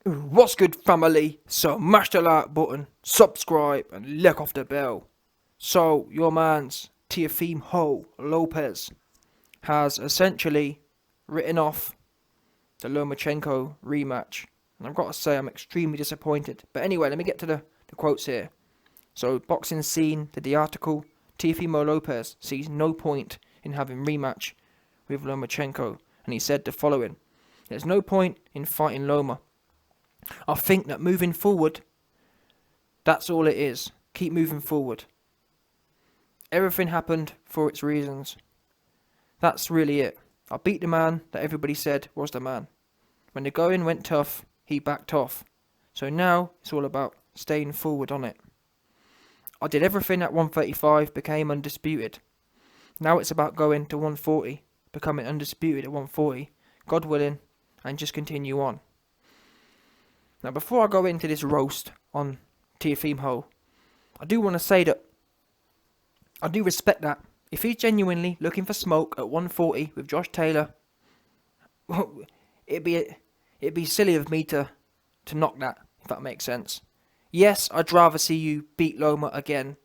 What's good, family? So mash the like button, subscribe, and lick off the bell. So your man's Teofimo Lopez has essentially written off the Lomachenko rematch, and I've got to say I'm extremely disappointed. But anyway, let me get to the quotes here. So Boxing Scene did the article. Teofimo Lopez sees no point in having rematch with Lomachenko, and he said the following: "There's no point in fighting Loma. I think that moving forward, that's all it is. Keep moving forward. Everything happened for its reasons. That's really it. I beat the man that everybody said was the man. When the going went tough, he backed off. So now it's all about staying forward on it. I did everything at 135, became undisputed. Now it's about going to 140, becoming undisputed at 140, God willing, and just continue on." Now, before I go into this roast on Teofimo, I do want to say that I do respect that. If he's genuinely looking for smoke at 140 with Josh Taylor, it'd be silly of me to knock that, if that makes sense. Yes, I'd rather see you beat Loma again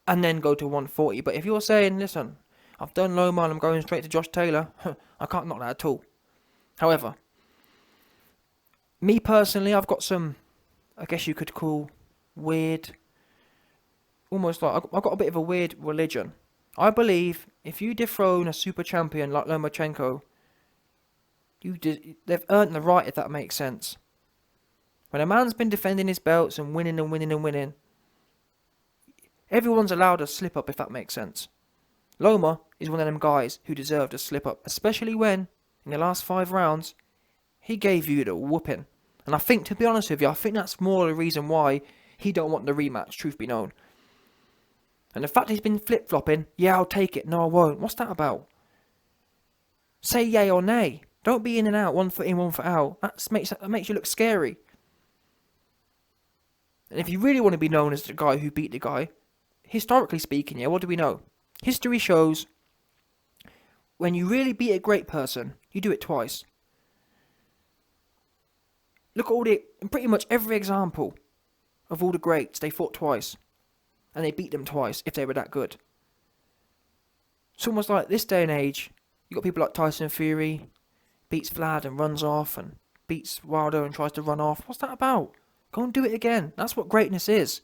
and then go to 140. But if you're saying, listen, I've done Loma and I'm going straight to Josh Taylor, I can't knock that at all. However, me personally, I've got some, I guess you could call weird, almost like, I've got a bit of a weird religion. I believe if you dethrone a super champion like Lomachenko, they've earned the right, if that makes sense. When a man's been defending his belts and winning and winning and winning, everyone's allowed a slip up, if that makes sense. Loma is one of them guys who deserved a slip up, especially when, in the last 5 rounds, he gave you the whooping. And I think, to be honest with you, I think that's more the reason why he don't want the rematch, truth be known. And the fact he's been flip-flopping, yeah, I'll take it, no, I won't. What's that about? Say yay or nay. Don't be in and out, 1 foot in, 1 foot out. That makes you look scary. And if you really want to be known as the guy who beat the guy, historically speaking, yeah, what do we know? History shows when you really beat a great person, you do it twice. Look at pretty much every example of all the greats, they fought twice. And they beat them twice, if they were that good. It's almost like this day and age, you got people like Tyson Fury, beats Vlad and runs off, and beats Wilder and tries to run off. What's that about? Go and do it again. That's what greatness is.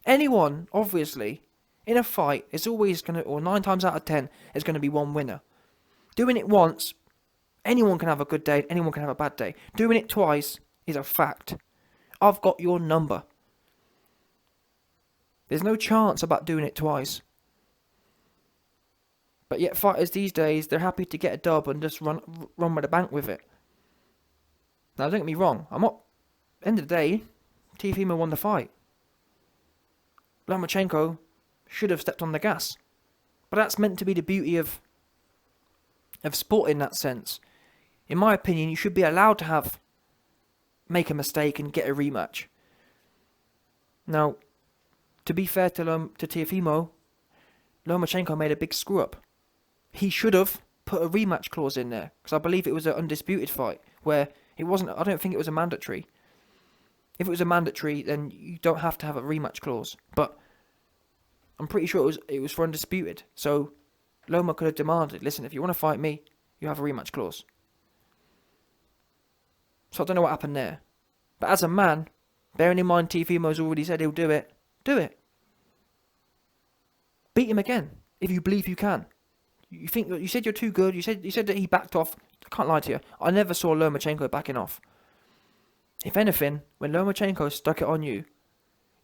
Anyone, obviously, in a fight, is always going to, or 9 times out of 10, is going to be one winner. Doing it once, anyone can have a good day, anyone can have a bad day. Doing it twice is a fact. I've got your number. There's no chance about doing it twice. But yet fighters these days, they're happy to get a dub and just run with the bank with it. Now don't get me wrong, end of the day, Teofimo won the fight. Lomachenko should have stepped on the gas. But that's meant to be the beauty of sport in that sense. In my opinion, you should be allowed to make a mistake and get a rematch. Now, to be fair to Teofimo, Lomachenko made a big screw up. He should have put a rematch clause in there, because I believe it was an undisputed fight where it wasn't. I don't think it was a mandatory. If it was a mandatory, then you don't have to have a rematch clause. But I'm pretty sure it was for undisputed. So Loma could have demanded, listen, if you want to fight me, you have a rematch clause. So I don't know what happened there. But as a man, bearing in mind Teofimo's already said he'll do it, do it. Beat him again, if you believe you can. You said you're too good. You said that he backed off. I can't lie to you. I never saw Lomachenko backing off. If anything, when Lomachenko stuck it on you,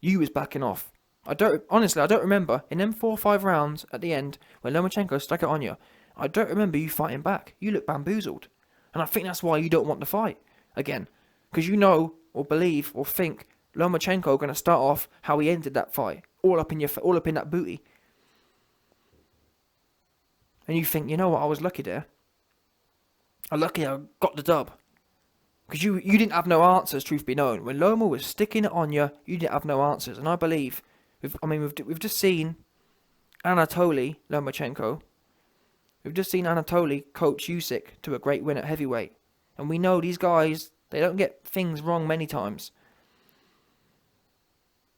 you was backing off. I don't remember in them 4 or 5 rounds at the end when Lomachenko stuck it on you. I don't remember you fighting back. You look bamboozled, and I think that's why you don't want to fight again, because you know or believe or think Lomachenko going to start off how he ended that fight, all up in that booty. And you think, you know what, I was lucky there. I'm lucky I got the dub. Because you didn't have no answers, truth be known. When Loma was sticking it on you, you didn't have no answers. And I believe, we've just seen Anatoly Lomachenko. We've just seen Anatoly coach Usyk to a great win at heavyweight. And we know these guys, They don't get things wrong many times.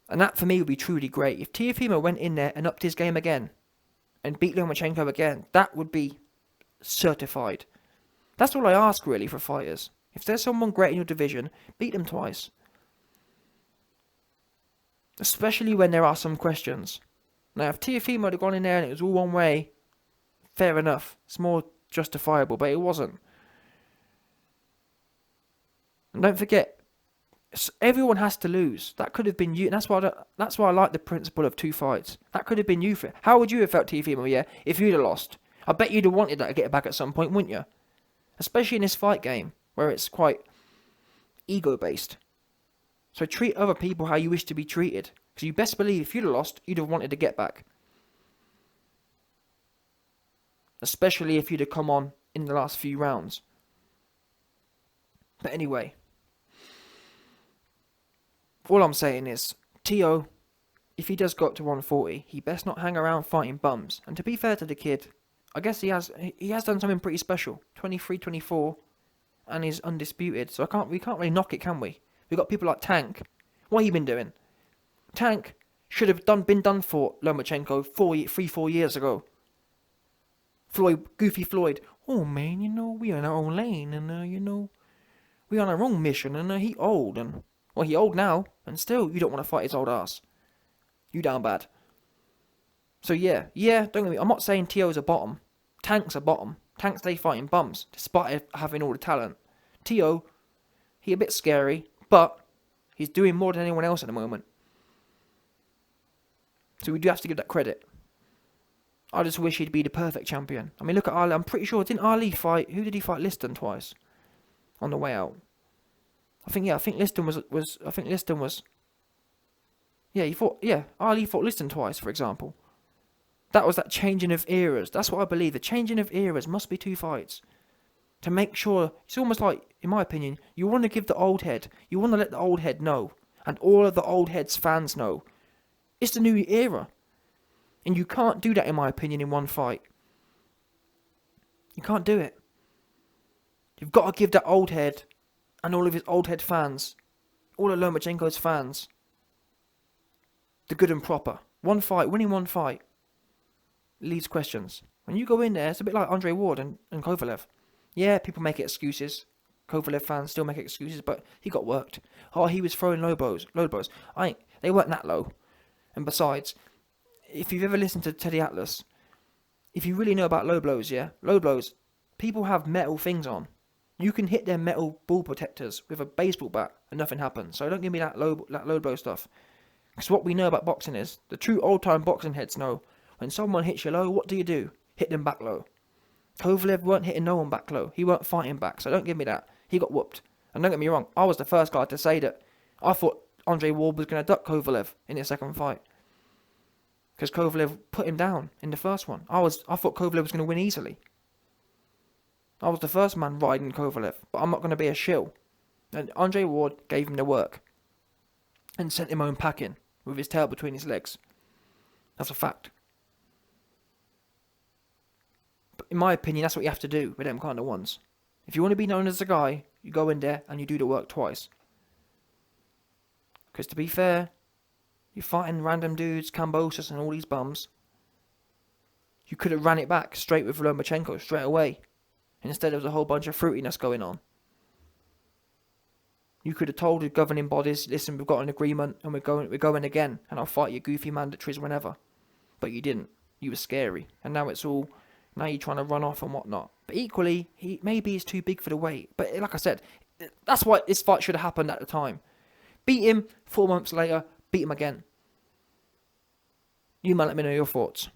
And that for me would be truly great. If Teofimo went in there and upped his game again and beat Lomachenko again, that would be certified. That's all I ask really for fighters. If there's someone great in your division, beat them twice. Especially when there are some questions. Now, if Teofimo had gone in there and it was all one way, fair enough. It's more justifiable, but it wasn't. And don't forget, everyone has to lose. That could have been you. That's why I like the principle of 2 fights. That could have been you. How would you have felt, Teofimo, if you'd have lost? I bet you'd have wanted that to get back at some point, wouldn't you? Especially in this fight game, where it's quite ego-based. So treat other people how you wish to be treated. Because you best believe if you'd have lost, you'd have wanted to get back. Especially if you'd have come on in the last few rounds. But anyway, all I'm saying is, Teo, if he does go up to 140, he best not hang around fighting bums. And to be fair to the kid, I guess he has done something pretty special. 23, 24, and he's undisputed. So we can't really knock it, can we? We've got people like Tank. What have you been doing? Tank should have been done for Lomachenko 4 years ago. Goofy Floyd. Oh man, we are in our own lane, and we on our own mission, and he old, and well, he old now, and still you don't want to fight his old ass. You down bad. So yeah, don't get me. I'm not saying Teo's a bottom. Tank's a bottom. Tank's they fighting bums, despite having all the talent. Teo, he a bit scary, but he's doing more than anyone else at the moment. So we do have to give that credit. I just wish he'd be the perfect champion. I mean, look at Ali. I'm pretty sure, didn't Ali fight? Who did he fight? Liston twice on the way out. I think Liston was. Ali fought Liston twice, for example. That was that changing of eras. That's what I believe. The changing of eras must be 2 fights. To make sure, it's almost like, in my opinion, you want to give the old head, you want to let the old head know, and all of the old head's fans know, it's the new era. And you can't do that, in my opinion, in 1 fight. You can't do it. You've got to give that old head, and all of his old head fans, all of Lomachenko's fans, the good and proper. 1 fight, winning 1 fight, leaves questions. When you go in there, it's a bit like Andre Ward and Kovalev. Yeah, people make excuses. Kovalev fans still make excuses, but he got worked. Oh, he was throwing low blows. They weren't that low. And besides, if you've ever listened to Teddy Atlas, if you really know about low blows, low blows, people have metal things on. You can hit their metal ball protectors with a baseball bat and nothing happens. So don't give me that low blow stuff. Because what we know about boxing is, the true old-time boxing heads know, when someone hits you low, what do? Hit them back low. Kovalev weren't hitting no one back low. He weren't fighting back, so don't give me that. He got whooped. And don't get me wrong, I was the first guy to say that I thought Andre Ward was going to duck Kovalev in his second fight. Because Kovalev put him down in the first one. I thought Kovalev was going to win easily. I was the first man riding Kovalev, but I'm not going to be a shill. And Andre Ward gave him the work. And sent him home packing, with his tail between his legs. That's a fact. But in my opinion, that's what you have to do with them kind of ones. If you want to be known as a guy, you go in there and you do the work twice. Because to be fair, you're fighting random dudes, Kambosos and all these bums. You could have ran it back straight with Lomachenko straight away. Instead there was a whole bunch of fruitiness going on. You could have told the governing bodies, listen, we've got an agreement and we're going again, and I'll fight your goofy mandatories whenever. But you didn't. You were scary. And now you're trying to run off and whatnot. But equally, maybe he's too big for the weight. But like I said, that's why this fight should have happened at the time. Beat him, 4 months later, beat him again. You man, let me know your thoughts.